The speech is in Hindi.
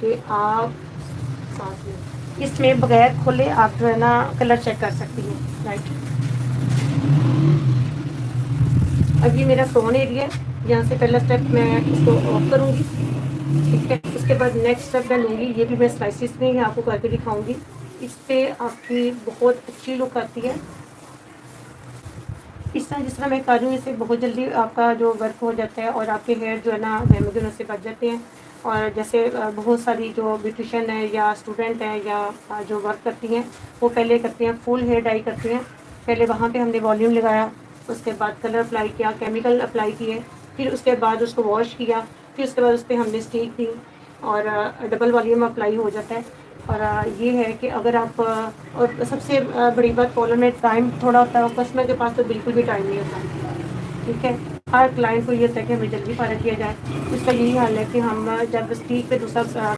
कि आप साथ में इसमें बगैर खोले आप जो है ना कलर चेक कर सकती हैं। राइट, अब ये मेरा फ्रंट एरिया है, यहाँ से पहला स्टेप मैं इसको ऑफ करूँगी। ठीक है, उसके बाद नेक्स्ट स्टेप मैं लूँगी, ये भी मैं स्लाइसिस में ही आपको करके दिखाऊंगी। इस पे आपकी बहुत अच्छी लुक आती है। इस तरह जिस तरह मैं कर रही हूँ, इससे बहुत जल्दी आपका जो वर्क हो जाता है और आपके हेयर जो है ना डैमेज से बच जाते हैं। और जैसे बहुत सारी जो ब्यूटिशियन है या स्टूडेंट हैं या जो वर्क करती हैं, वो पहले करती हैं फुल हेयर डाई करती हैं। पहले वहाँ पे हमने वॉल्यूम लगाया, उसके बाद कलर अप्लाई किया, केमिकल अप्लाई किए, फिर उसके बाद उसको वॉश किया, फिर उसके बाद उस पर हमने स्टीक दी और डबल वॉल्यूम अप्लाई हो जाता है। और ये है कि अगर आप और सबसे बड़ी बात कॉलर में टाइम थोड़ा होता है, कस्टमर के पास तो बिल्कुल भी टाइम नहीं होता। ठीक है, हर क्लाइंट को ये होता है कि हमें जल्दी फारिग किया जाए। इसका यही हाल है कि हम जब स्टीक पे दूसरा